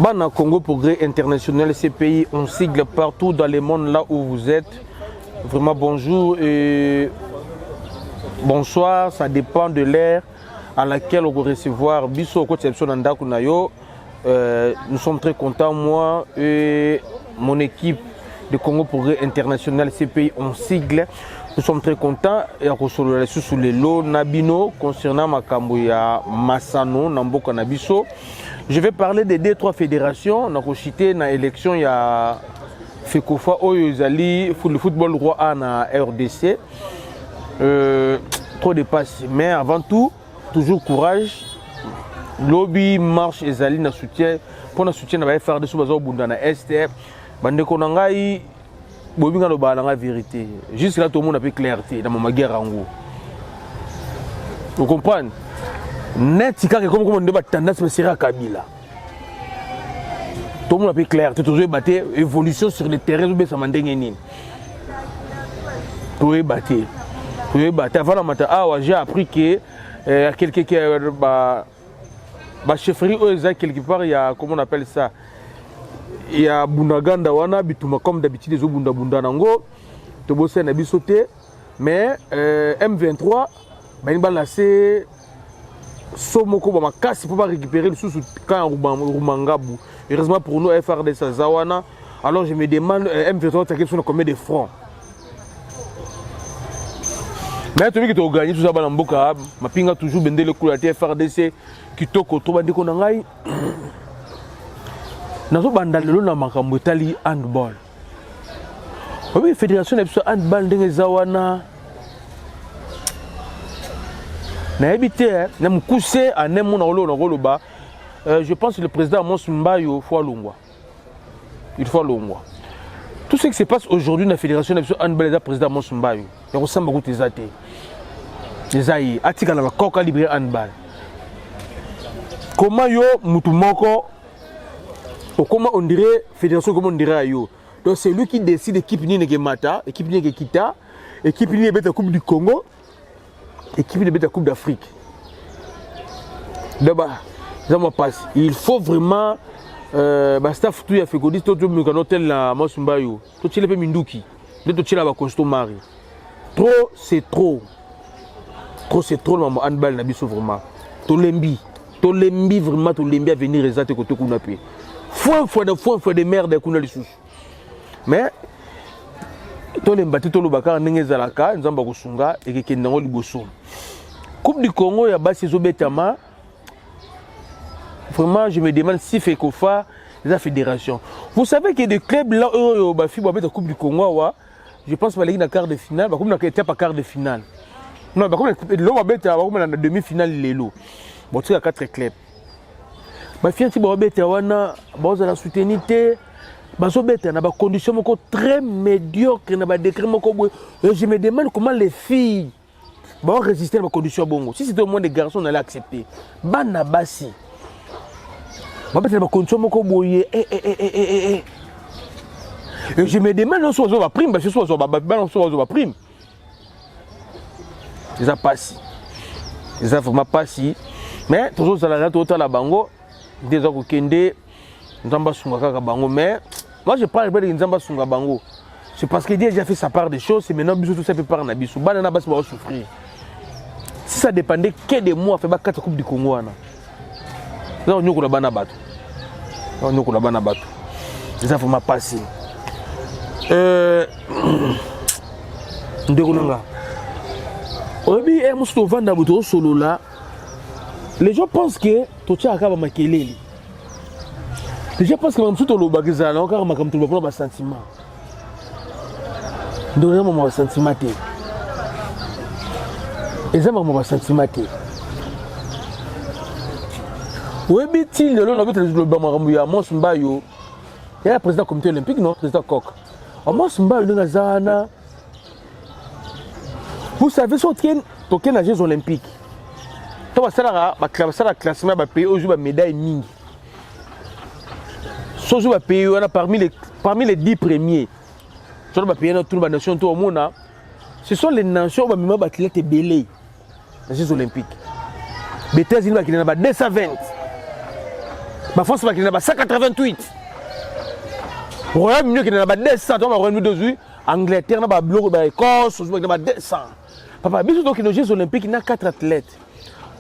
Bana Congo Progrès International, ces pays, on sigle partout dans le monde là où vous êtes. Vraiment bonjour et bonsoir, ça dépend de l'ère à laquelle on va recevoir. Biso Conception Nandakunayo. Nous sommes très contents, moi et mon équipe de Congo Progrès International, ces pays, on sigle. Nous sommes très contents et à recevoir sous les lots Nabino concernant Makamboya Masano, Namboka Nabiso. Je vais parler des deux, trois fédérations. On a cité dans l'élection, il y a Fekofa Oyozali, le football roi A na RDC. Trop de passes. Mais avant tout, toujours courage. Lobby, marche et Zali na soutien. Pour le soutien, on va faire des choses au Bundana Est. Bande Konangai, Bobinga lo ba la vérité. Jusque là, tout le monde a peu clarté dans ma guerre en gros. Vous comprenez? Net, c'est comme on débat tendance, mais c'est à Kabila. Tout le monde a peu clarté. Toujours battre évolution sur le terrain, ça m'a déngéné. Tout est battu. Tout est battu. Avant la matin, j'ai appris que quelqu'un qui a chefferie quelque part, il y a, comment on appelle ça? Il y a Bundaganda wana bituma comme d'habitude les Bunda Bunda nango to bosse na bisoté mais M23 ben balasé somoko ba makasi pour pas récupérer le sous quand Rumangabu. Heureusement pour nous FRD Zawana. Alors je me demande M23 t'as question combien de francs. Mais tu veux que tu gagnes tout ça dans mboka mapinga toujours bende le couleur FRDC kitoko to bandi ko ngai. Nazo bandalelo na makambo etali handball. Oui, fédération de handball ndenge zawana. Na ebité na mukuse anemo na olo na koloba. Je pense que le président Amos Mbayo faut longwa. Il faut longwa. Tout ce qui se passe aujourd'hui dans la fédération de handball le président Amos Mbayo. Ya kosamba ko tezate. Ezai atika na koka libre handball. Comment yo mutu moko comment on dirait fédération, comment on dirait ayo. Donc c'est lui qui décide équipe ni mata, équipe ni kita, équipe ni bête coupe du Congo, équipe ni bête coupe d'Afrique. D'abord, ça me passe. Il faut vraiment staff tout a fait godis tout le hôtel la Mosumbayo. Tout il est minduki. De tout il a ba costomari. Trop c'est trop. Trop c'est trop maman handball na biso vraiment. To lembi vraiment to lembi à venir résultat côté qu'on a payé. Fois de merde kuna lisusu. Mais to le mbati to lo bakara ndenge zalaka nzamba kusunga ekekenda ngo liboso. Coupe du Congo ya basi zobetama. Vraiment je me demande si Fekofa la fédération. Vous savez que des clubs là ba fi ba beta Coupe du Congo wa, je pense ba na quart de finale, ba comme na étape à quart de finale. Non, ba comme lo ba beta ba comme na demi-finale lelo. Bon tu as 4 clubs. Ma fille si bobeta wana boza la soutenité bazobeta na ba conditions moko très médiocre na ba décret moko boy. Je me demande comment les filles vont résister à la condition bongo. Si c'était au moins des garçons on allait accepter. Bana basi. Bobeta ba condition moko boy je me demande non soit ba prime parce que soit ba prime. Ça passe. Ça vraiment passe. Mais toujours ça la total la bango. Déjà Kende Nzamba Sunga Kaka Bango, mais moi je parle de Nzamba Sunga Bango. C'est parce que Dieu a déjà fait sa part des choses, c'est maintenant bisou tout ça fait par Nabisu. Banana Bas va souffrir. Si ça dépendait que de moi, fait pas 4 coupes du Congo. Là on y a la bana bateau. Là on y a la bana bateau. Ça faut m'a passer. Ndekunanga. Obi e musto vanda buto solo là. Les gens pensent que Tocha Akaba Makeleli. Les gens pensent que même si tu as un encore ma comme tu vas sentiment. Donc mon sentiment. Et ça mon sentiment. Oui, bitil le on a vu le Bamaramouya Mons Mbayo. Il y a le président du comité olympique non, président Kok. Mons Mbayo de Nazana. Vous savez ce qu'il y a Jeux olympiques. Toi, ça la classement va payer aujourd'hui médaille mingi. Ce jour va payer parmi les 10 premiers. Ça va payer dans toute la nation tout au monde. Ce sont les nations qui vont battre les belés. Les Jeux olympiques. Les États-Unis qui ont 220. La France va gagner 188. Royaume-Uni qui n'a pas 200. Royaume-Uni, Angleterre n'a pas bloqué, Écosse, n'a pas 200. Papa, bien sûr, les Jeux Olympiques, il y a 4 athlètes.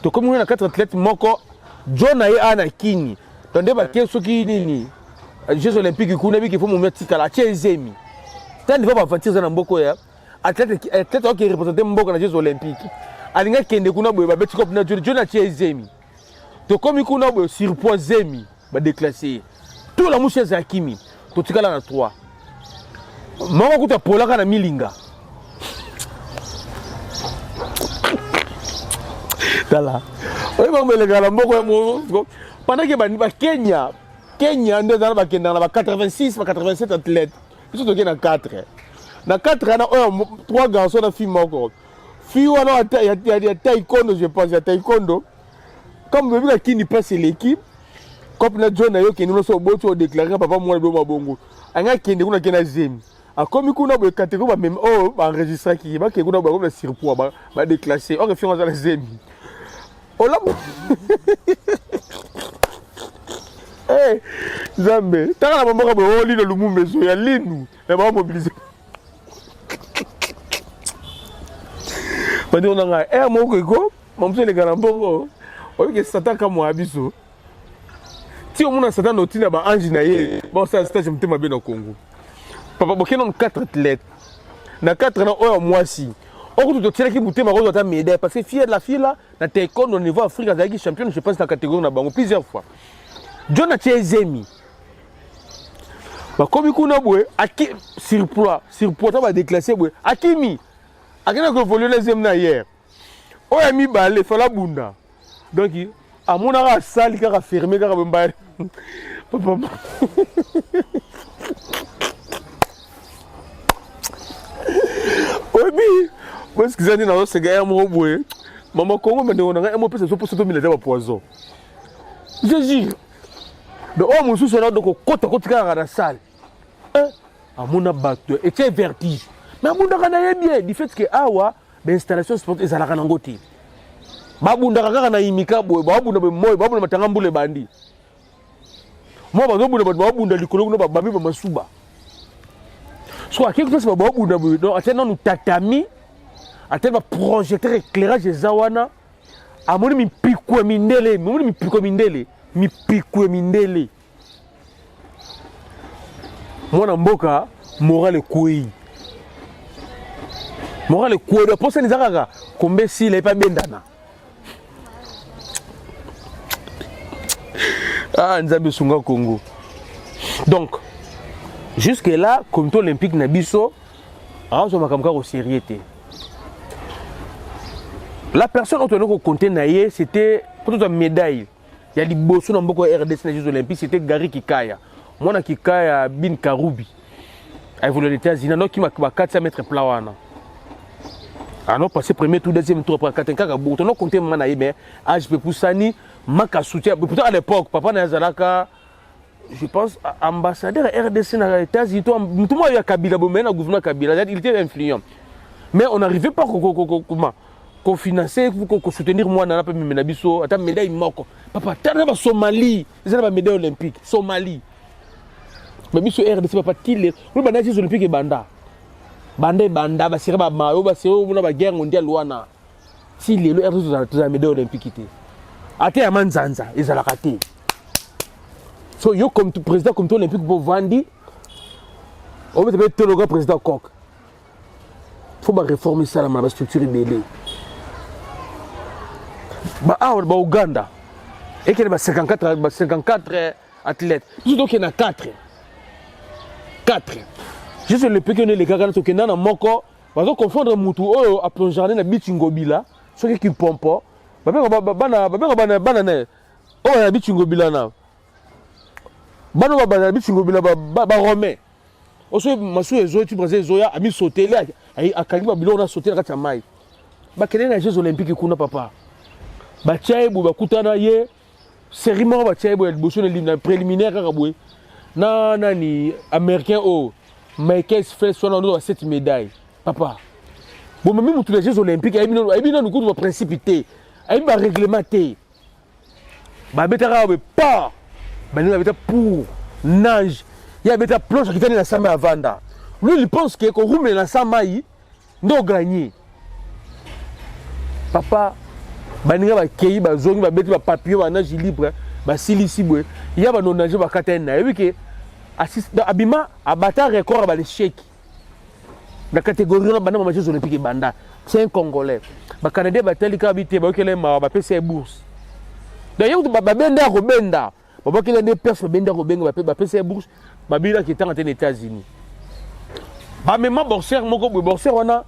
Donc, comme il y a 4 athlètes, John a eu Kini. Donc, il y a qui les Jeux Olympiques, il faut mettre à la Tchézémi. Tant de fois, on va faire ça beaucoup. Athlète qui représente beaucoup les Jeux Olympiques. Il y a qui John a Tchézémi. Donc, comme il y a surpoids Zémi, il va déclasser. Tout la mouche est Zakimi. Tout ce qu'il y a 3. Moi, je suis pour la Milinga. Pendant que Kenya, dans 86, 87 athlètes. Ils sont dans 4. Dans 4, il y a 3 garçons dans le film encore. Il y a taekwondo, je pense, il y a taekwondo. Comme vous voyez qui passe l'équipe, comme John Ayo qui nous a déclaré, papa, moi, je suis bon. Il y a qui nous a zémi. Comme il y a des catégories, même enregistré qui est un surpoids, déclassé. On refait un zémi. Oh là, eh, Zambé, t'as la maman qui a dit le Lumumbe, il y a l'île, elle va mobiliser. Parce qu'on a un mot que mon petit les gars, on a dit que Satan comme moi, abisso. Si on a Satan, on a un ange naïe, bon, ça, c'est un thème bien au Congo. Papa, il y a 4 athlètes. Il y a 4 ans, on a moi aussi. On a dit que vous avez une médaille parce que fier de la fille là, dans taekwondo au niveau Afrique, vous avez champion, je pense, dans la catégorie plusieurs fois. John a tué Zemi. Comme il y a surpoids, tu vas déclasser. Akimi, Akina qui a volé les Zemi hier. On a mis balai, il faut la bunda. Donc, à mon avis, la salle qui a fermé, qui a fermé. Papa. Oui, parce que j'ai dit que c'est un mot boué. Maman Congo m'a dit on a un mot plus pour se tomber les poison. Je dis. Donc on me soucie là donc côté dans la salle. À mon abattu et c'est vertige. Mais à mon abattu bien du fait que awa l'installation sportive est à la ranangoti. Babunda kaka na imika boy babunda be moy babunda matangambule bandi. Moi babunda likolo no bababi ba masuba. Soit quelque chose va beaucoup d'abord donc attends nous tatami attends projecteur éclairage zawana amoni mi pikwe mindele moni mi pikwe mindele mi pikwe mindele mwana mboka morale koi pour ça nizaka kombe si la pas bendana ah nzambe sunga Congo donc jusque là, comme tout olympique Nabiso, on a sérieux. La personne dont on a compté c'était pour toute une médaille. Il y a des bossons dans beaucoup de RDC Jeux Olympiques, c'était Gary Kikaya. Moi, Kikaya Bin Karoubi. Il voulait les États-Unis, qui m'a 400 mètres plawana. Alors, passé premier tour, deuxième tour, après 4 on a compté Manaï, mais âge Poussani, Maka soutien. Pourtant, à l'époque, papa Nazalaka. Je pense ambassadeur RDC dans les États-Unis, tout le monde a Kabila, le gouvernement Kabila, il était influent. Mais on n'arrivait pas à financer, à soutenir moi dans la médaille moko. Papa, tu as Somalie, c'est la médaille olympique, Somalie. Mais biso RDC papa tile, nous banda les olympiques et banda. Banda ba sira ba mayo ba sira na guerre mondiale wana. Si le RDC la médaille olympique était. Ate amanzanza, ezala raté. So, yo comme président comme tout olympique pour Vandi, on va te le président Coq. Il faut réformer ça la structure rebelle. Ouganda, et qu'il y a 54 athlètes. Surtout qu'il y en a 4. Juste le peu que les gars qui sont dans Moko, ils vont confondre Moutou à plonger dans Bichingobila, ceux qui pompent. Bano ba bitingo bila ba romain oso masu ezo tu brazil zoya ami sauter là a kaliba bilo na sauter kati ya mai ba kene na Jeux Olympiques kuna papa ba chaibu ba kutana ye cérémonie ba chaibu boso na préliminaire kaka boy na nani américain Michael Phelps soit dans 7 médailles papa bon même tous les Jeux Olympiques ay bino nous ko principité ay ba réglementé ba betara ba pas il y a pour nage, il y a des planches qui viennent dans sa main à vendre. Lui, il pense que quand roule dans sa main, il doit gagner. Papa, il y a des papiers, des papiers, des nage libre, des silicibles, il y a des nages, des catènes. Et oui, que Abima a battu un record à l'échec. La catégorie de la Jeux olympiques Banda, c'est un Congolais. Les Canadiens ont été habités, ils ont fait bourse. D'ailleurs, ils ont fait des Robenda. Ils ont fait des personnes qui ont fait des bourses. Ils ont fait des gens qui étaient aux États-Unis. Même les boursiers, on a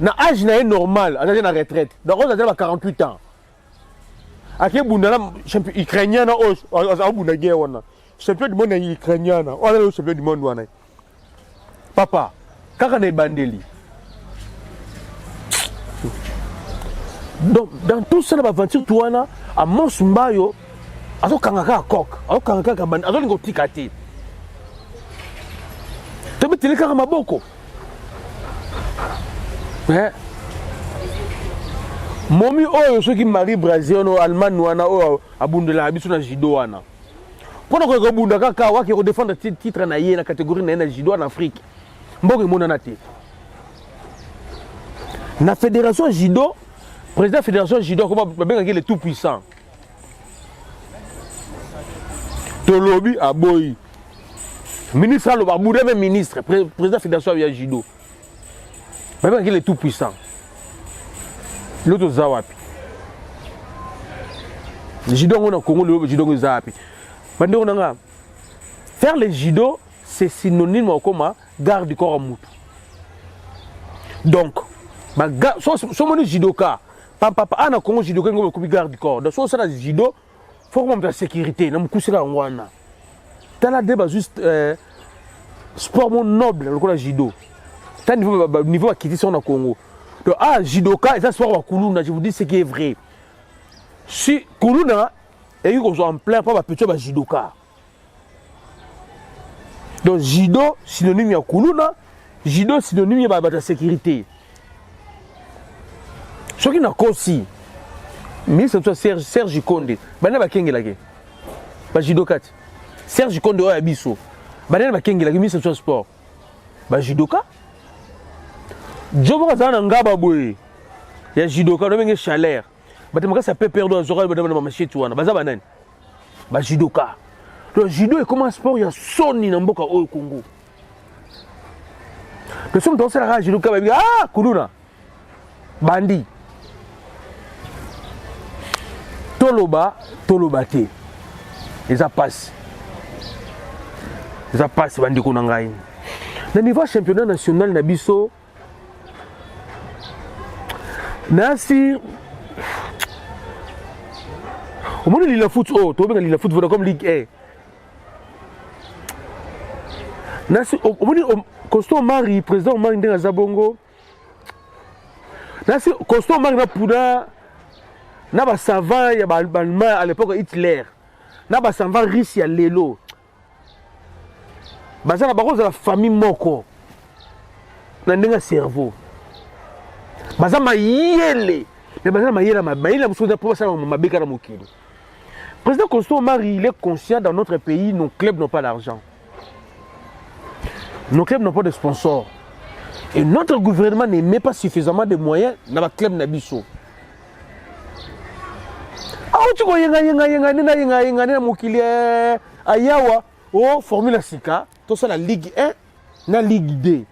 un âge normal, on a une retraite. Donc, on a 48 ans. Après, on a un Ukrainien, champion du monde ukrainien, on a le champion du monde. Papa. Quand on est bandeli. Donc, dans tout ça, l'aventure, tu as à Monsumbayo, à ce kangaka coq, à ce kangaka band, à ce ngoti kati. Tu peux te dire que maboko. Momi oyo ceux qui marient Brésil, Allemagne, ou abundela abisu na judo wana. Pendant que le bunda kaka wa qui redéfendre titre na yé na catégorie na judo en Afrique. Mbongo monana te. La fédération judo, président de la fédération judo, comment il est tout puissant. Tolobi a boy. Ministre Aloba, même ministre, président de la fédération judo. Il est tout puissant. L'autre Zawapi. Le judo on a Congo, le judo Zawapi. Faire le judo, c'est synonyme au coma. Garde du corps à moutou. Donc, si on est judoka, papa, on a Congo judoka, on a garde du corps. Donc, si on est judo, il faut qu'on ait la sécurité. On a couché là, on a. T'as la débat juste sport noble, le judo. T'as niveau acquisition au Congo. Donc, judoka, c'est un sport à Koulouna, je vous dis ce qui est vrai. Si Koulouna, et ils sont en plein, pas petit judoka. Donc, judo, synonyme de Koulouna, judo, synonyme de la sécurité. Ce qui n'a pas aussi, ministre Serge Konde, il y a un judoka. Serge Konde, il y a un bisso. Il y a un ministre du sport. Il y a un judoka. Jobo Kazana Ngaba Boy, il y a un judoka, il y a un chaleur. Il y a un peu perdre un zoral, il y a un machine. Il y a un judoka. Le judo est comme un sport, il y a Sony dans le Congo. Le son de la judoka, Koulouna, Bandi. Toloba, Tolobate. Ils passent. Ils passent, Bandi Kounangaï. Le niveau championnat national, Nabiso, Nasi. Au moins, il a foot, il a foot comme Ligue 1. Constant Mari, président Mari de Zabongo. Constant Mari na ba savant ya Allemand à l'époque Hitler. Na ba savant russe ya lelo. Bazana ba cause la famille moko. Na ndenga cerveau. Bazama yele. Mais bazana mayela mabayela musoza pour ça mabeka na mokili. Président Constant Mari, il est conscient dans notre pays nos clubs n'ont pas d'argent. Nos clubs n'ont pas de sponsors. Et notre gouvernement ne met pas suffisamment de moyens dans les clubs Nabiso. Ah, tu vois, Ayawa, oh, Formule Sika, tout ça la Ligue 1, la Ligue 2.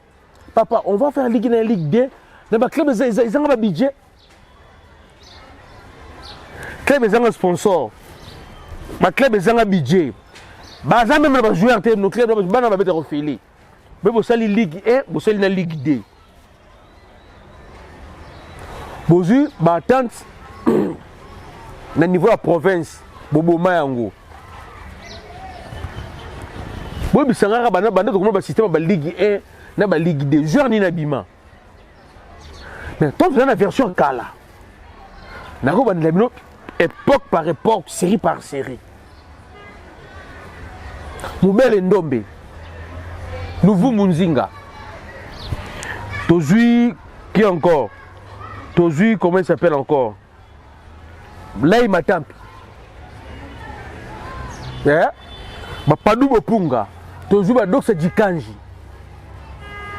Papa, on va faire Ligue 1 et Ligue 2. Dans les clubs, ils ont un budget. Les clubs, ils ont un sponsor. Les clubs, ils ont un budget. Ils ont même un joueur, nos clubs, ils ont un refilé. Mais vous savez Ligue 1, vous savez la Ligue 2. Vous avez l'attente au niveau de la province, Bobo Mayango. Vous avez un système de Ligue 1 et la Ligue 2. Je n'ai pas bima. Mais tant que la version Kala, nous avons époque par époque, série par série. Moubel Ndombe. Nouveau Munzinga. Tozui, qui encore? Tozui, comment il s'appelle encore? Lai Matampi. Padu Bopunga, Tozuba Doxa Dikanji.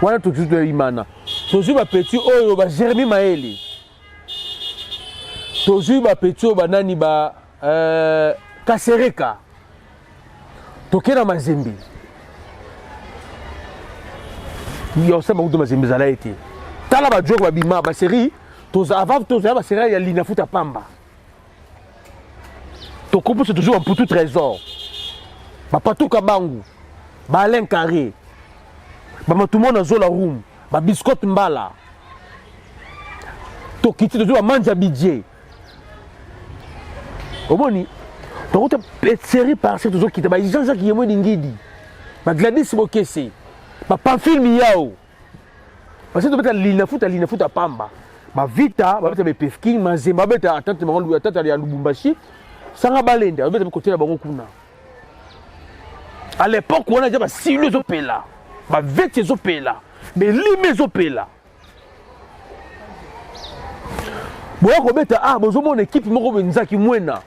Wana tout de Imana. Tozuba Petit Oyo, Jérémy Maeli. Tozuba Petit Banani ba Kasereka. Tokena Mazembe. Yo sa beaucoup de Mazembe zala été. Tala ba jogo ba bima ba série, avant toza ba série ya Lina Futa Pamba. To coupe c'est toujours un pour tout trésor. Ba Patou Kabangu, ba Alain Carré. Ba tout le monde dans la room, ba Biscotte Mbala. To kiti toujours ba Manja Bidje. Omoni to route série par c'est toujours kiti ba Jean-Jacques Yemo Dingidi. Ba Gladys Bokese. Ba Pamphile Miao. Parce que tu as Lina Futa Pamba. Ma vita, ma vita Pefking, ma zema beta attente mango attente ya Lubumbashi. Sanga balende, ma beta côté la bango kuna. À l'époque on a déjà ba silos opela. Ba vete opela. Mais limez opela. Bo ko beta bozo mon équipe moko benzaki mwena.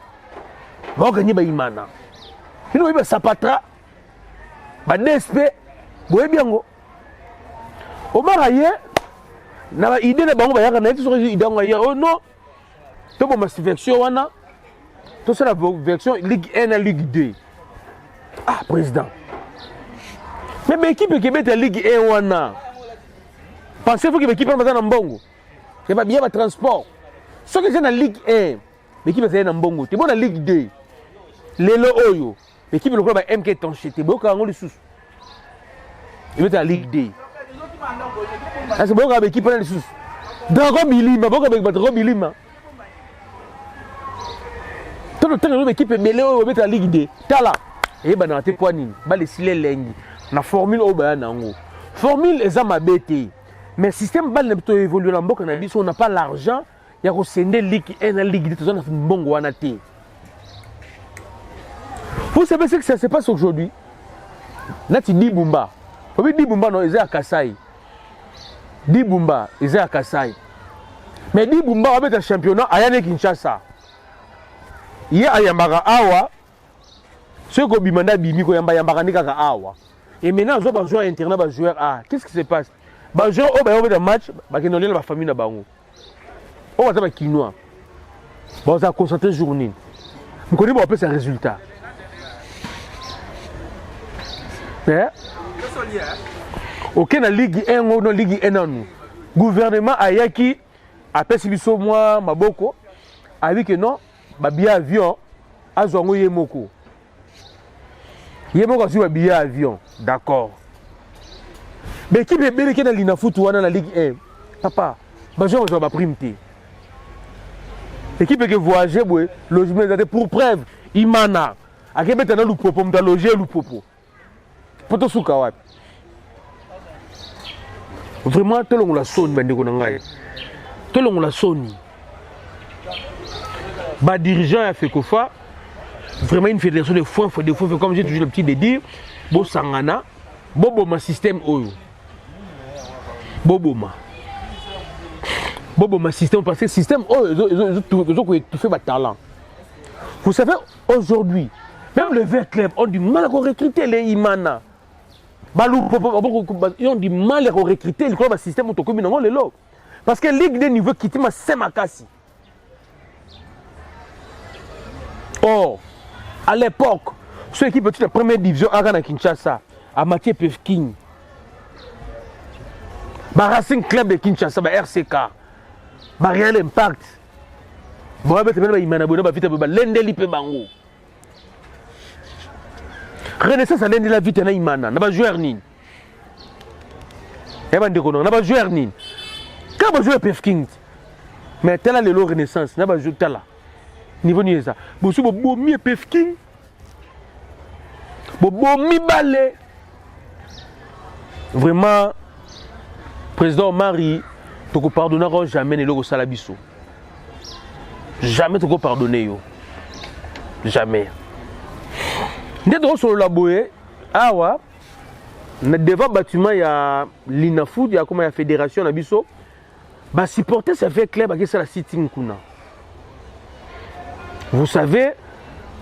Ba gagner ba imana. Bino ba sapatra. Ba DSP, boye biango. Omar aye na idée na bango bayaka na yetu so idée ngaya oh non to bo version wana to c'est la version Ligue 1 à Ligue 2 président mais équipe qui met la Ligue 1 wana pensez-vous que l'équipe va dans mbongo c'est pas bien ba transport ce que c'est na Ligue 1 l'équipe va dans mbongo c'est bon na Ligue 2 lelo oyo l'équipe le club ba MK Tonchete boka ngoli sous il met la Ligue 2. C'est bon avec qui prend les sous. Dragon Bilima, bon avec Dragon Bilima. Tout le temps l'équipe mêlée au mettre la Ligue 2. Tala. Et ben na te poani, ba les silé lengi. Na formule au ba nango. Formule eza mabete. Mais système bal ne peut évoluer en mboka na biso on n'a pas l'argent ya ko sender Ligue 1 na Ligue 2 to na mbongo wana te. Vous savez ce que ça se passe aujourd'hui? Nati Dibumba. Obi Dibumba no eza Kasai. Dibumba eza Kasai. Mais Dibumba va être championnat ayane Kinshasa. Ye ayambaka awa. Ce ko bimanda bimi ko yambaka ndika awa. Et maintenant zo ba joueur internat ba joueur qu'est-ce qui se passe? Ba joueur o ba yo match ba kenolela ba famille na bango. O ba kinois. Ba za concentrer journée. Mkoni ba pesa résultat. Ok, na Ligue 1 ou na Ligue 1 nous. Gouvernement ayaki apesi biso moi maboko a dit que non, ba billet avion azongo yemoko. Yemoko sur ba billet avion, d'accord. Mais qui bébé qui na Lina Foot wana na Ligue 1. Papa, ba joueur ba prime té. Équipe qui voyager boy, logement pour preuve, Imana. Akebeta na lupopo mta loger lupopo. Poto suka wapi. Vraiment tolongo la soni bandeko na ngai. Tolongo la soni. Ba dirigeant ya Fekofa vraiment une fédération de foin comme j'ai toujours le petit de dire bo sangana boboma système oyo. Boboma système parce que système oyo tout fait ba talent. Vous savez aujourd'hui même le vert club ont du mal à recruter les Imana. Ils ont du mal à recruter le club système autocommune dans le lot. Parce que Ligue de niveau qui m'a Semakasi. Or, à l'époque, ceux qui étaient la première division à Kinshasa, à Mathieu Pefking, Racing Club de Kinshasa, RCK, Real Impact, Renaissance à l'un de la vie de Imana, n'a pas joué Ernin. Et ben de n'a pas joué Ernin. Quand on joue Pefking, mais tel a le lot Renaissance, n'a pas joué tel là. Niveau ni ça. Bon si bon mi Pefking, bon mi balé. Vraiment, président Marie, tu ne pardonneras jamais les logos Salabiso. Jamais tu ne pardonner yo. Jamais. Dès que sur la boue, awa, devant le bâtiment il y a l'Inafoot, il y a comme la fédération Nabiso, bah supporter ça fait clair que c'est la sitting kuna. Vous savez,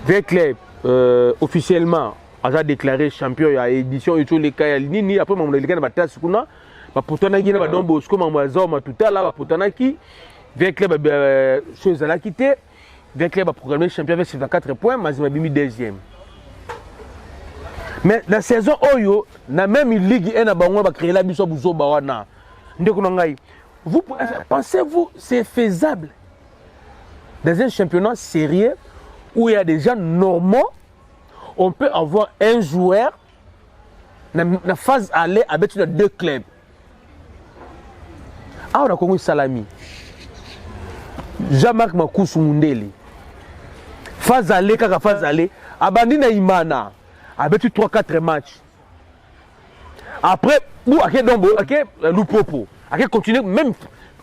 avec les officiellement a déclaré champion à édition et tous les cas nini après maman les gars na tasse kuna ba potana ki na ba Don Bosco maman za ma tout à la potana ki avec club chose à la quitter avec club a programmé champion avec 74 points Mazima bimi deuxième. Mais la saison oyo na même ligue 1 na bango ba créer la biso buzo ba wana ndeko na ngai. Vous pensez-vous c'est faisable dans un championnat sérieux où il y a des gens normaux? On peut avoir un joueur dans la phase aller avec deux clubs. Ah, on a connu Salami. Jean-Marc Makoussou Mundeli. Phase aller, kaka phase aller. Abandina Imana. Avec 3-4 matchs. Après, ou à quel dombo, à quel loupopo. À quel continuer, même.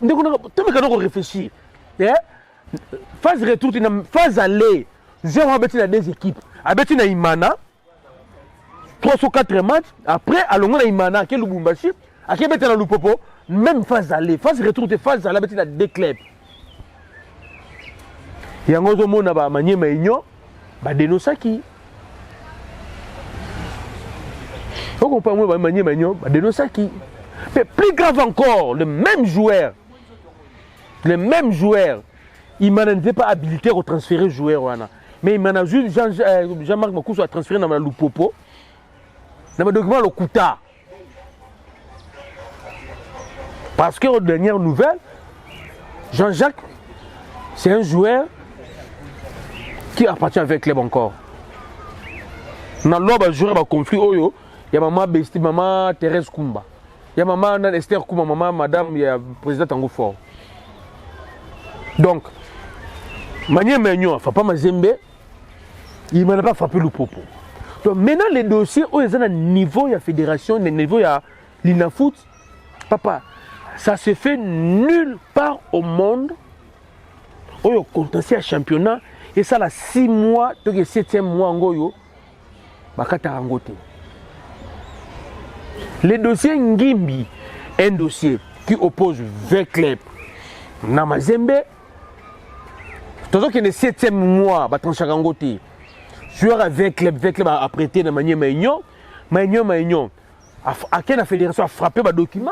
Tout le monde réfléchir. Phase retour, phase aller. J'ai avec deux équipes. Avec Imana, 3 ou 4 matchs, après, allons à Imana, à Lubumbashi, à quel mettre dans le popo, même phase aller, phase retour, phase aller, avec des clubs. Il y a un autre monde à Manier Maignon, Denosaki. Vous comprenez, Manier Maignon, Denosaki. Mais plus grave encore, le même joueur, il n'était pas habilité à transférer le joueur. Mais il m'a juste Jean-Marc Makoussou a transféré dans le Lupopo. Dans le document, le Kouta. Parce que, aux dernières nouvelles, Jean-Jacques, c'est un joueur qui appartient avec le club encore. Dans l'autre joueur, il y a un conflit. Il y a maman Besti, maman Thérèse Koumba. Il y a maman Esther Koumba, maman Madame, il y a le président Tango Fort. Donc, Manier Maignon, il ne faut pas Mazembe. Il ne m'a pas frappé le propos. Donc maintenant, les dossiers, où ils ont un niveau de la fédération, un niveau de l'INAFOOT, papa, ça se fait nulle part au monde. Où ils ont contesté un championnat, et ça, là, 6 mois, donc le 7e mois, en les dossiers Ngimbi, un dossier qui oppose 20 clubs, Namazembe, tout que le 7e mois, Batancharangote. Joueur avec club a prêté de manière Maignon, à quelle la fédération a frappé le document,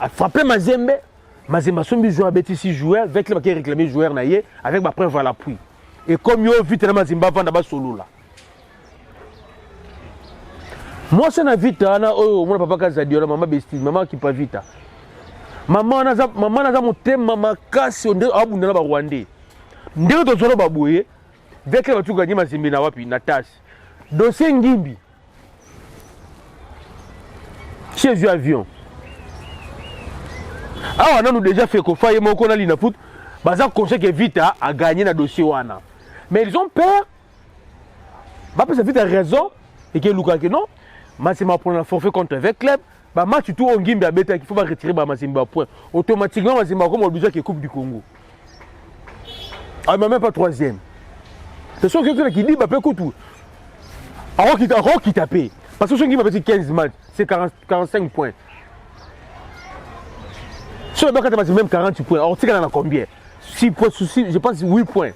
a frappé Mazembe, Mazembe son joueur avec 6 joueurs, avec club qui a réclamé joueur naïe, avec ma preuve à l'appui. Et comme yo vite la Mazembe vend d'abord solo là. Moi c'est na vite ana oh mon papa Kazadio la maman Besti, maman qui pas vite. Maman na mon thème maman casse on abunda na ba Rwandais. Ndeko to solo babouye. Dès que tu gagnes ma zimbi na wapi na tasse. Dossier Ngimbi. Chez du avion. Ah on a nous déjà fait qu'on faille mon connait l'INAFOOT. Baza conseil que Vita a gagné na dossier wana. Mais ils ont peur. Bah parce que Vita a raison et que Luka que non. Mais c'est ma prendre un forfait contre avec club. Bah match tout au Ngimbi a bêta qu'il faut pas retirer bah Mazimba point. Automatiquement Mazimba comme obligé que Coupe du Congo. Ah mais même pas 3e. C'est sûr que quelqu'un qui dit, bah, peut tout. Alors qu'il tape. Parce que ceux qui m'ont fait 15 matchs, c'est 45 points. Sur le bac, tu as même 48 points. Alors, tu sais qu'il en a combien? 6 points, je pense 8 points.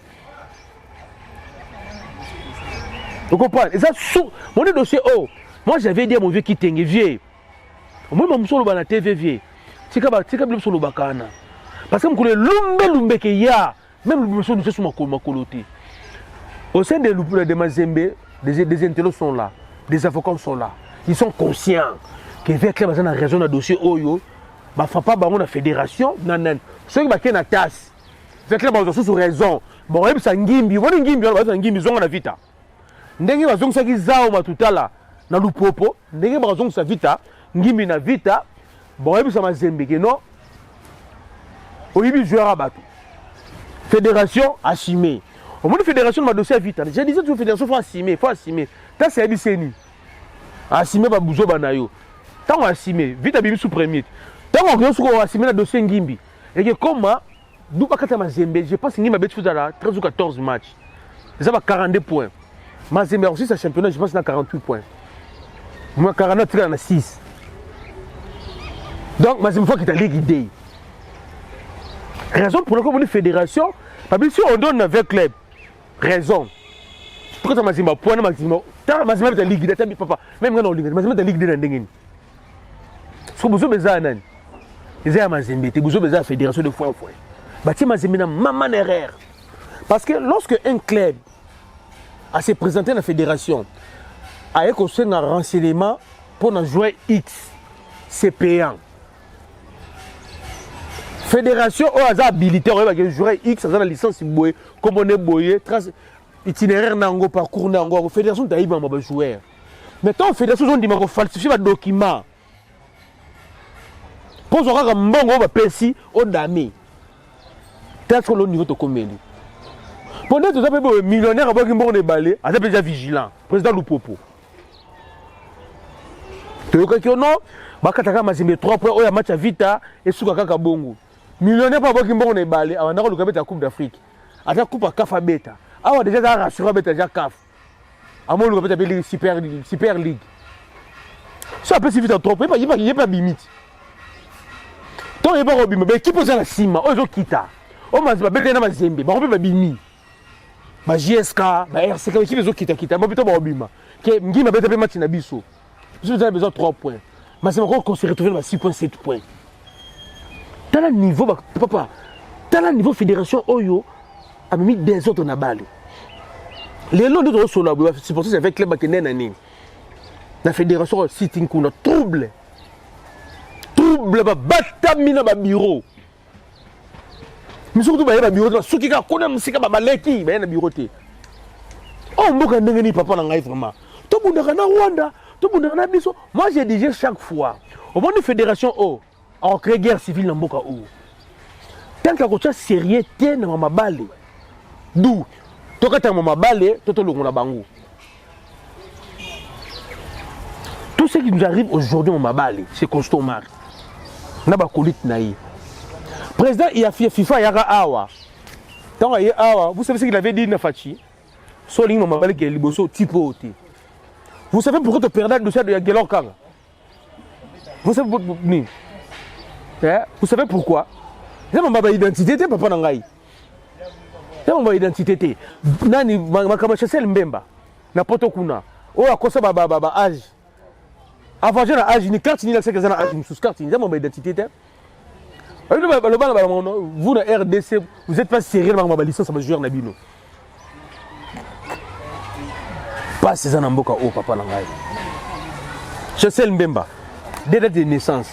Vous comprenez? Et ça, mon dossier, oh, moi j'avais dit à mon vieux qui t'engue, vieux. Moi, je suis sur la TV, vieux. Tu sais sur le bacana. Parce que je suis lumbe qui y a, même le monsieur sur ma coloté. Au sein de Mazembe, des intellos sont là, des avocats sont là. Ils sont conscients que avec les gens a raison dans dossier Oyo, bah faut pas la fédération, non. Ceux qui ont la tasse, avec les gens sont raison. Bon, ils sont Ngimbi, ils sont en vita. Ndenge bazong sa kizao matutala na lupopo, ndenge bazong sa vita, Ngimbi na vita, bon ils sont Mazembe que non. Oyibi joueur à bateau. Fédération assumée. Au moins, la fédération m'a dossier vite. J'ai dit que la fédération faut assumer. Tant c'est Abisseni. Assumer ba bouzo banayo. Tant on assumer, vite à Bibi sous premier. Tant on assumer le dossier Ngimbi. Et que comment, d'où pas quand Mazembe, je pense que Ngimbi a battu 13 ou 14 matchs. Ça va 42 points. Mazembe aussi sa championnat, je pense qu'il a 48 points. Moi 49, il en a 6. Donc Mazembe faut qu'il ait l'idée. Raison pour laquelle on est fédération, parce que si on donne avec club, raison. Pourquoi tu m'as dit point maximum? Tu as de ligue, tu as papa. Même quand on ligue, tu as de ligue de l'ending. Ce que vous avez besoin de c'est à Mazembe, tu as besoin de la fédération de fois en fois. Tu as Mazembe dans maman erreur. Parce que lorsque un club a se présenté dans la fédération, avec un renseignement pour un joueur X, c'est payant. Fédération a habilité un joueur X, a la licence comme on est boyé, itinéraire nango parcours nango fédération d'aïba ma joueur mais tant fédération on dit ma falsifier ma document pour ça que mbongo ba pesi au dami peut-être le niveau to komeli pendant tout ça peut millionnaire ba mbongo ne balé a déjà vigilant président Lupopo to yoka ki ono ba kataka mazimbe 3 points oya match vita et suka kaka bongo millionnaire ba mbongo ne balé avanda ko lukabeta coupe d'Afrique ata coupe à Kafa beta. Ah, déjà, ça a rassuré déjà CAF. À mon niveau, peut-être Super League. Ça a vite en trop, il n'y a pas de limite. Tant il n'y a pas de limite, mais qui pose la cima? Oh, ils ont quitté. Oh, mais c'est pas ma Zembe, mais on peut pas bimi. Ma JSK, ma RCK, qui les ont quitté, mais plutôt ma Obima. Qui m'a fait match na biso. Vous avez besoin de 3 points. Mais c'est encore qu'on s'est retrouvé à 6 points, 7 points. Dans le niveau, papa, dans le niveau fédération Oyo, a mis des autres na balle. Les lots de solo, c'est pour ça que c'est avec les bakenen la fédération sitting kuna trouble ba batamina ba bureau. Mais surtout ba bureau na suki ka kona musika ba baleki ba na bureau te. Oh mboka ndenge ni papa na ngai vraiment. To bundaka na Rwanda, to bundaka na biso. Moi j'ai dit chaque fois au moment de fédération O, on crée guerre civile na mboka O. Tant que ko sérieux te na mabale. D'où tokata mama balé toto longola bango. Tout ce qui nous arrive aujourd'hui mama balé, c'est constant mar. Na ba colite naï. Président il a fait FIFA yaka awa. Tant il awa, vous savez ce qu'il avait dit na Fachi. Soling mama balé qui est liboso tipo oti. Vous savez pourquoi tu perdais le dossier de Gelor Kanga? Vous savez vous savez pourquoi? C'est ma identité papa nangai. C'est mon identité. Nani makama chassel mbemba na poto kuna. O akosa baba âge. Avant j'ai âge ni carte ni la c'est na âge sous carte ni mon identité. Vous na RDC, vous êtes pas sérieux dans ma licence ma joueur na bino. Pas ces en mboka o papa na ngai. Chassel mbemba. Des dates de naissance.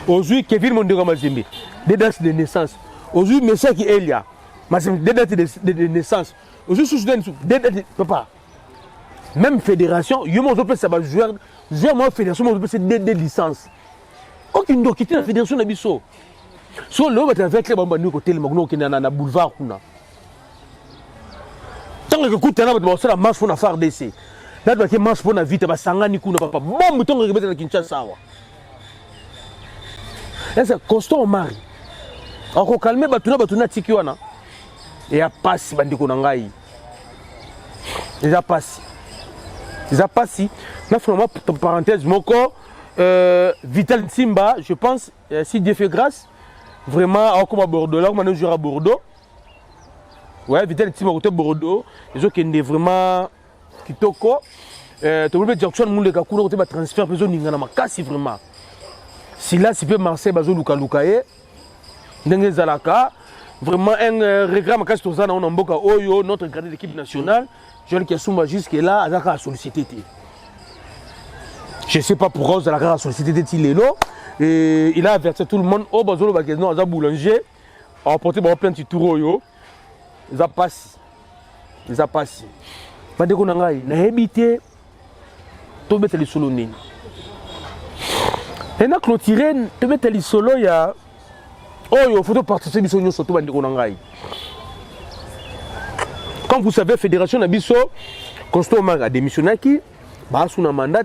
Aujourd'hui Kevin Mondego Mazembe. Des dates de naissance. Aujourd'hui Messiah qui Elia. Des dates de naissance. Aujourd'hui, des dates papa. Même fédération, il y a un joueur, moi fédération, c'est des licences. Aucune doit quitter la fédération de Bisso. Soit l'homme est avec les bambous côté le magno qui est dans le boulevard. Tant que écoute, tu as la marche pour la faire d'essai. Là, tu as marche pour la vie, tu as sangani kuna papa. Bon, tu as regardé la Kinshasa. Là, c'est constant au mari. Alors, calmer, tu as tikiwana. Et à passer bandiko nangai. Déjà passé. Déjà passé. Là vraiment parenthèse mon corps Vital Simba, je pense si Dieu fait grâce vraiment comme à Bordeaux là on joue à Bordeaux. Ouais, Vital Simba côté Bordeaux, les autres qui est vraiment kitoko tu veux dire Jackson monde ka kuna côté ba transfert besoin n'ingana makasi vraiment. Si là si peut Marseille bazo luka lukaye ndenge zalaka. Vraiment un regret à Castozana, on a mboka oyo notre gardien d'équipe nationale, jeune qui a souma jusque là, a sollicité. Je ne sais pas pourquoi il a sollicité Tilelo et il a averti tout le monde au bazolo bagazno à boulanger, a apporté plein de tours yo. Ils a passé. Ils a passé. Pas de konangai, na habité to mettre les solo nini. Et na clôturer to mettre les solo ya oh, il faut participer à surtout comme vous savez, la fédération Nabiso, constamment a démissionné qui, bah sous un mandat,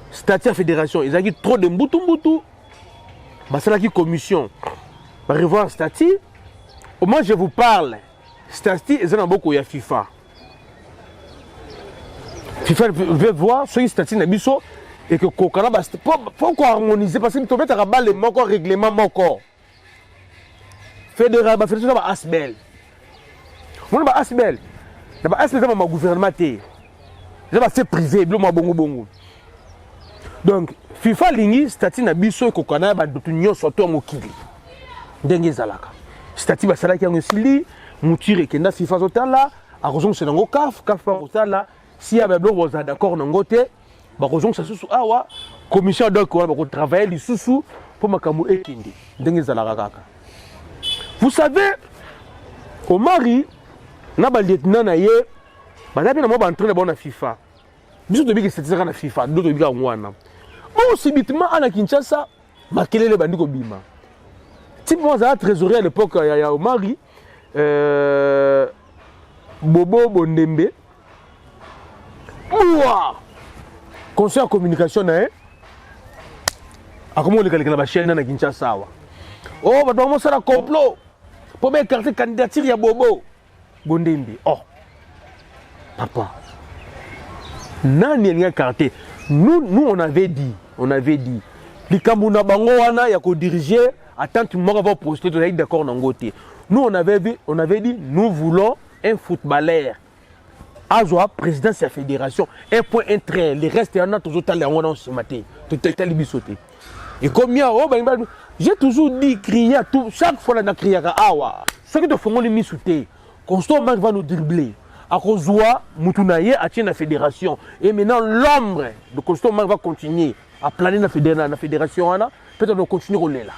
statut fédération, ils ont trop de mboutou, bah c'est là qui commission, bah revoir statut. Au moins je vous parle, statut ils ont beaucoup ya FIFA. FIFA veut voir ce statut Nabiso et que Kokana bah faut qu'on harmonise parce que tu mets à balle mon corps règlement mon corps. Fédéral, fédération ba asbel. Mon ba asbel. Na ba asbel ma gouvernement té. ça c'est privé biloko bongo bongo. Donc FIFA lingi statut na biso ko kana ba dutu nyonso to mokili ndenge zalaka statut ba salaki yango sili mutire kenda FIFA zotala a raison c'est nango CAF pa zotala si ya ba biloko za d'accord nango te ba raison ça susu awa commission donc on va travailler li susu pour makambo ekindi ndenge zalaka kaka. Vous savez au mari na ba lieutenant na ye ba na mo ba entraîner ba na FIFA biso to biki statut na FIFA d'autres bika ngwana. Bon, subitement, à la Kinshasa, Makelele Bandiko Bima. Type moi, j'ai trésorier à l'époque, il y a au mari, Bobo Bondembe. Ouah! Conseil en communication, hein? À comment on les chaîne à Kinshasa? Oh, bah, comment ça la complot? Pour bien écarter candidature, il y a Bobo Bondembe. Oh, papa. Nani n'y a écarté. Nous, on avait dit, les Kamuna Bango wana ya ko diriger, attends tout le monde va poster, tu es d'accord nangote. Nous, on avait dit, nous voulons un footballeur. Azoa, président de la fédération, un point, un train, les restes, il y en a toujours talé en ce matin. Et comme j'ai toujours dit, crier à tout, chaque fois, on a crié à Awa. Ce qui te font les misouter, Constant Marc va nous dribbler. À Kozoa, Moutunaye a tient la fédération. Et maintenant, l'ombre de Constant Marc va continuer à planer la fédération. Peut-être qu'on continue à rouler là.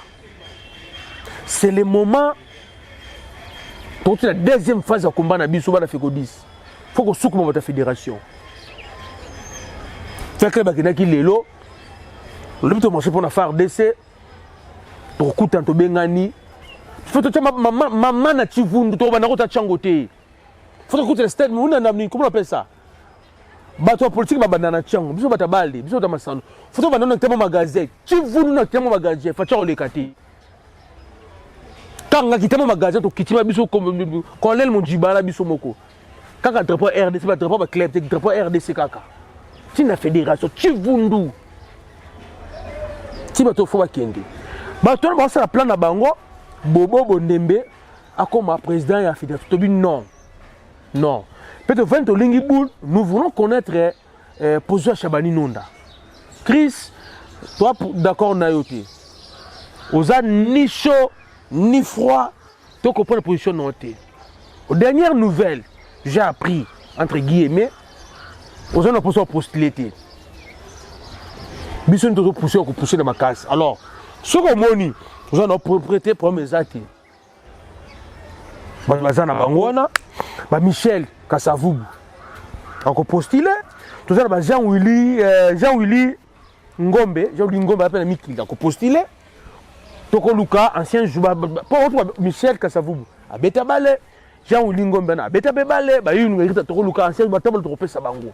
C'est le moment pour la deuxième phase de combat na biso na FECODIS. Il faut qu'on souque la fédération. Fait que bakina lelo le but marché pour la faire DC pour coup tanto bengani. Faut que maman na chivundu to bana kota changote. Faut que le stade comment on appelle ça? Bato politique babana na chango, biso batabali, biso ta masano. Faut que bana tellement magasin. Chivundu na tellement magasin, fa cha lekati. Quand on a magasin, on a biso comme colonel Mondjibala biso moko. Quand on a drapeau RDC, on a drapeau club, drapeau RDC kaka. C'est une fédération, Chivundu. Si bato faut bakende. Bato on va la plan na bango, Bobo Bondembe a comme président et fédération. Tobi non. Non. Peut-être 20 au Lingiboul, nous voulons connaître position Chabani Nonda. Chris, toi d'accord na yote. Oza ni chaud ni froid, tu comprends la position notée. Aux dernières nouvelles, j'ai appris, entre guillemets, aux gens ont postulé. Ils ont poussé dans ma case. Alors, ce qu'on m'a dit, aux gens ont prêté pour mes actes. Michel Kassavoub a postulé. Tout ça, Jean-Willy Ngombe, Jean-Willy Ngombe appelle Miki, a postulé. Toko Luka, ancien joueur, Michel Kassavoub, a bêta balé, Jean-Willy Ngombe, a bêta balé, bah il nous a Toko Luka, ancien joueur, table de Sabango.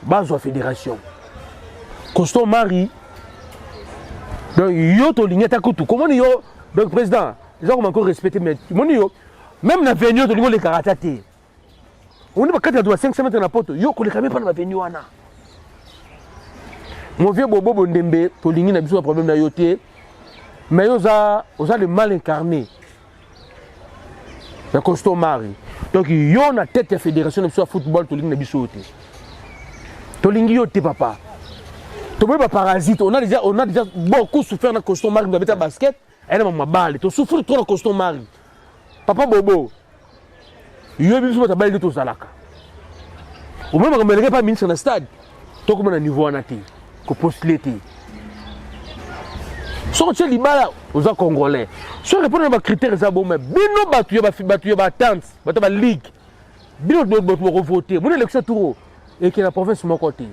Base de la fédération. Constant Marie. Donc, yo to ligneta kutu. Comment yo, donc président, les gens ont encore respecté, mais yo, même la venue de niveau les karatate. On est pas 4 à 5 mètres dans la porte, yo, qu'on les camé pas dans la venue. Mon vieux Bobo Bondembe, to lignina biso problème na yoté. Mais on a le mal incarné. C'est Constant Marie. Donc, il y a une tête de la fédération de football, tu as bisoté. Tu as papa. Tu es parasite. On a déjà beaucoup souffert dans Constant Marie. Dans le basket, elle a ma balle. Tu souffres trop dans Constant Marie. Papa Bobo, il y a une balle de tout ça. Au même moment, il n'y a pas de ministre dans le stade. Tu as un niveau en athée. Tu as postulé. Sortir les balles aux Congolais. Si on répond à nos critères, c'est bon, mais bino battu, attente, battu ligue. Bino doit voter. Mon élection tour et qui est la province de mon côté.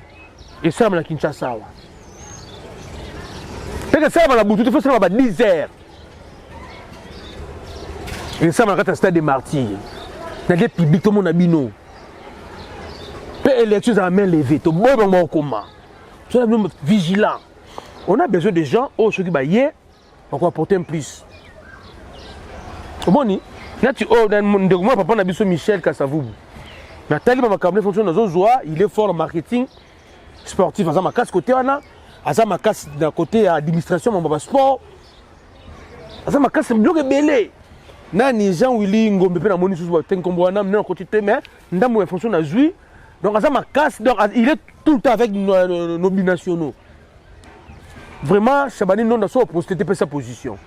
Et ça, c'est la Kinshasa. Parce que ça, c'est la boutique, il faut ça, 10 heures. Et ça, c'est le stade des martyrs. Dans les publics, tout le monde a bino. Puis l'élection, à main levée. Tout le monde est comment. Tu es vigilant. On a besoin de gens qui sont baillés, on va apporter un plus. Bon, moi, papa, on a besoin de Michel Kassavoub. Nathalie, il est fort en marketing sportif. Il a ma casse côté, il a ma casse d'un côté administration, mon sport. Il a ma casse bloqué belé. Nani Jean-Willy Ngombe, il a mon issue, il a un côté, mais il a une fonction de jouer. Donc, donc, il est tout le temps avec nos binationaux. Vraiment, Chabani non a posté sa position.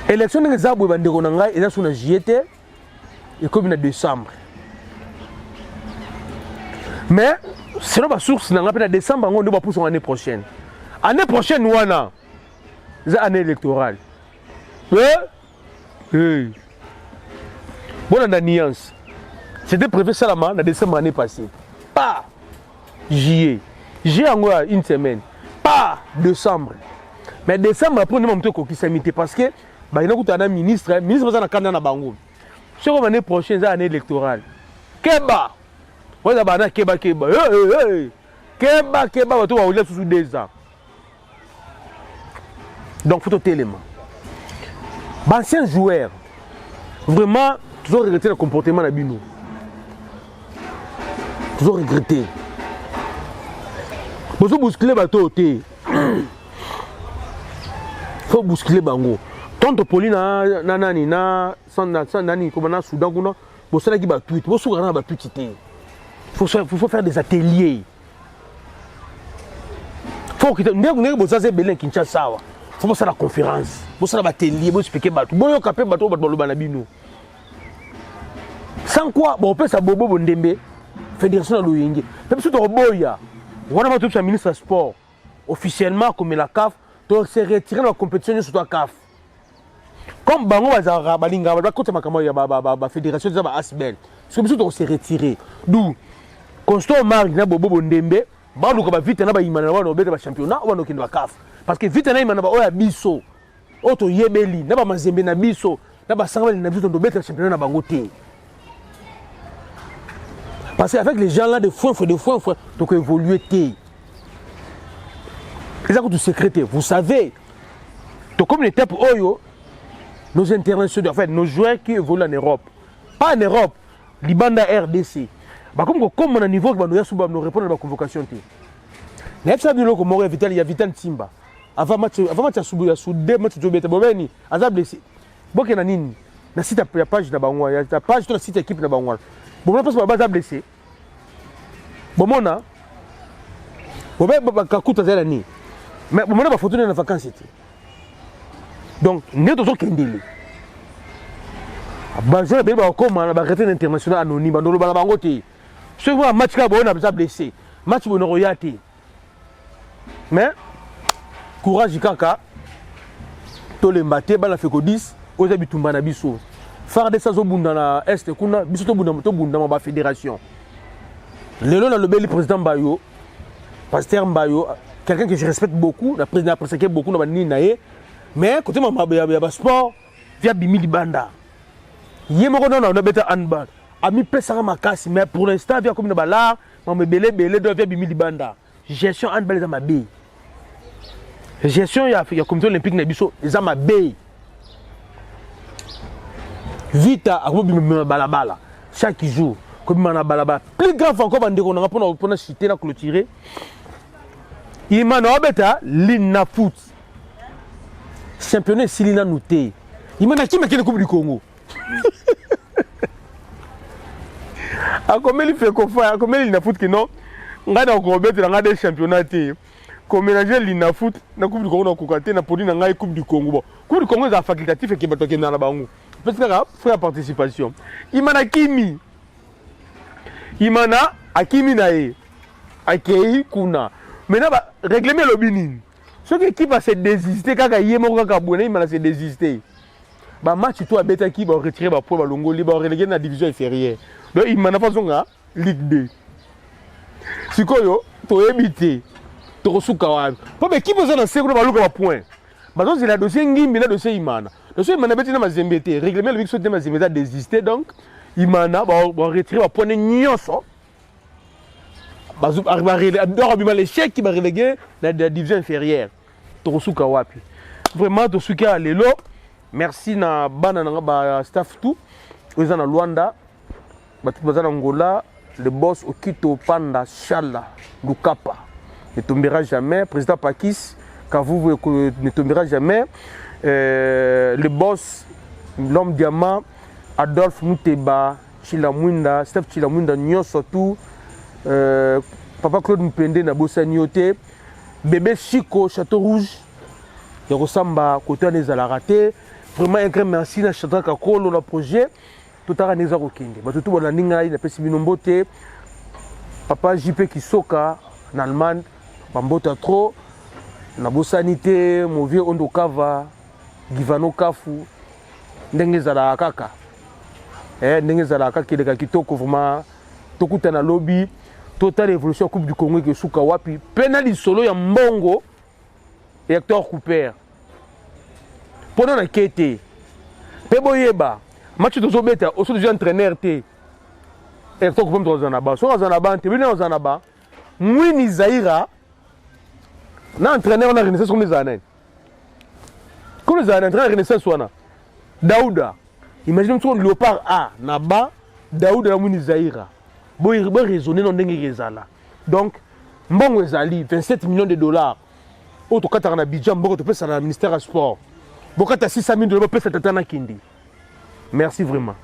L'élection de Zabou et Banderonanga est sur la JT et comme en décembre. Mais, selon ma source, on a décembre, on va pousser l'année prochaine. L'année prochaine, on a une année électorale. Oui. Bon, on a une nuance. C'était prévu seulement en décembre l'année passée. Pas juillet. J'ai encore une semaine. Pas décembre. Mais décembre, après, on a montré qu'on s'est mis parce que il y a un ministre, le ministre va dans la Bango. Sur l'année prochaine, c'est l'année électorale. Keba. Vous avez Keba, Keba. Keba, Keba, vous avez sous 2 ans. Donc, il faut tout élément. Anciens joueurs, vraiment, toujours regretter le comportement de Bino. Toujours regretter. Il faut bousculer le bateau. Il faut bousculer le bango. Tant que Pauline na comme Soudan, il faut faire des ateliers. Il faut que il faut faire la conférence. Il faut faire l'atelier, il faut expliquer bateau. Il faut capter bateau balobana. Sans quoi, on peut s'abobo Bondembe, fédération de l'Oyenge. Même si on boya, on a un ministre des Sports officiellement comme la CAF, on s'est retiré de la compétition sur la CAF. Comme Bango Bazara Balinga, contre la fédération de Asbel, c'est comme si on s'est retiré. D'où Constant Marc na Bobo Bondembe, Bango va vite na ba imana na ba championnat ou na la CAF. Parce que vite na imana ba oya biso, auto yebeli na ba mazembe na biso, na ba sangala na biso do championnat na bango te. Parce qu'avec les gens là, de fois, donc évoluer. C'est ça que tu secrétaire. Vous savez, comme l'étape Oyo, nos internationaux, en fait, nos joueurs qui évoluent en Europe, pas en Europe, Libanda RDC, comme on a un niveau qui va nous répondre à la convocation. Il y a Vital Simba. Avant match, il y a deux matchs de Beta Bobeni, il y a blessé. Bon, il y a une page de Bangwa, il y a une page de la site équipe de Bangwa. Bon, on a pas blessé. Bon, on a. Bon, on a Kakuta Zelani. Mais on a pas photo dans la vacance. Donc, nous avons un délai. Bazar bébé comme on a arrêté international anonyme dans le balabangote. Ce que un match là on a déjà blessé. Match on royauté. Mais courage kaka. To le mbaté bala fait ko 10 aux habitumba na biso. Faire des saisons bunda na est kuna biso to bunda ma fédération. Lelo na le bel président Bayo. Pasteur Mbayo, quelqu'un que je respecte beaucoup, la président apprécié beaucoup na bani naé. Mais côté ma ya sport via Bimi Libanda. Yemoko non on a beta handball. Ami pesa makasi mais pour l'instant via comme na bala, ma belé doit via Bimi Libanda. Gestion handball za mabe. Gestion ya comité olympique na biso za mabe. Vita a bimi balabala chaque jour comme na balabala. Plus grave encore bandeko na pour citer na clôturer. Il m'a no beta lina foot. Championnat Silina Nouté. Il m'a qui le Coupe du Congo. A combien il fait confiance, a combien il n'a foot que non. On a encore bête dans des championnats. Comme mélanger l'ina foot, na Coupe du Congo na kokate na podi na ngai Coupe du Congo. Coupe du Congo est facultatif et qui va toquer dans la bango. Parce que là, frère participation. Il m'a Kimi. Il m'a Akimi nae. Akei kuna. Maintenant règlement le binin. Ce qui équipe va se désister quand il y a mon cabouné, il va se désister. Bah match toi bêta qui va retirer ba point balongo, il va reléguer dans la division inférieure. Donc il m'a pas son gars Ligue 2. Si quoi yo, to éviter. To resuka wa. Pas mais qui besoin dans seconde balongo ba point. Bah donc c'est la dossier ngimbi na dossier imana. Dossier imana bêta na mazembete, règlement le big de mazembete désister donc imana va retirer ba point nyonso. L'échec qui va reléguer la division inférieure. Tosuka wapi. Vraiment Tosuka lelo. Merci na bana na staff tout. Ils sont en Luanda. Bazana Angola, le boss Okito Panda Chala Lukapa ne tombera jamais. Président Pakis Kavu ne tombera jamais. Le boss l'homme diamant Adolphe Mouteba Chilamwinda, Steph Chilamwinda nyonso tout papa Claude Mpende na Bossanioté, bébé Chico Château Rouge. Il ressemble côté des raté. Vraiment un grand merci na Château Kakolo le projet. Tout à neza kokende. Ba tout bona ninga ina pesi binombote. Papa JP Kisoka en Allemagne, bambota trop na Bossanité, mon vieux Ondokava, Givano Kafu, ndenge zala kaka. Ndenge zala kaka kileka kitoko vraiment tokuta na lobby. Total évolution Coupe du Congo que Souka Wapi, penali solo ya mbongo et acteur Cooper. Pendant la quête, Peboyeba, match de Zobeta, aussi déjà entraîneur T. Et acteur Cooper dans Zanaba, soit Zanaba, tu viens dans Zanaba, Mouini Zaira, n'a entraîneur on a renaissance comme les années. Comme les années, entraîneur renaissance soit Daouda. Imaginez que Léopard A, Naba, Daouda la Mouini Zaira. Bon raisonner non d'engagezala. Donc, mbongo ezali 27 millions de dollars. Auto kata na Bidjan, mbongo to pesa na ministère du sport. Bokata 600 000 dollars pesa tata na kindi. Merci vraiment.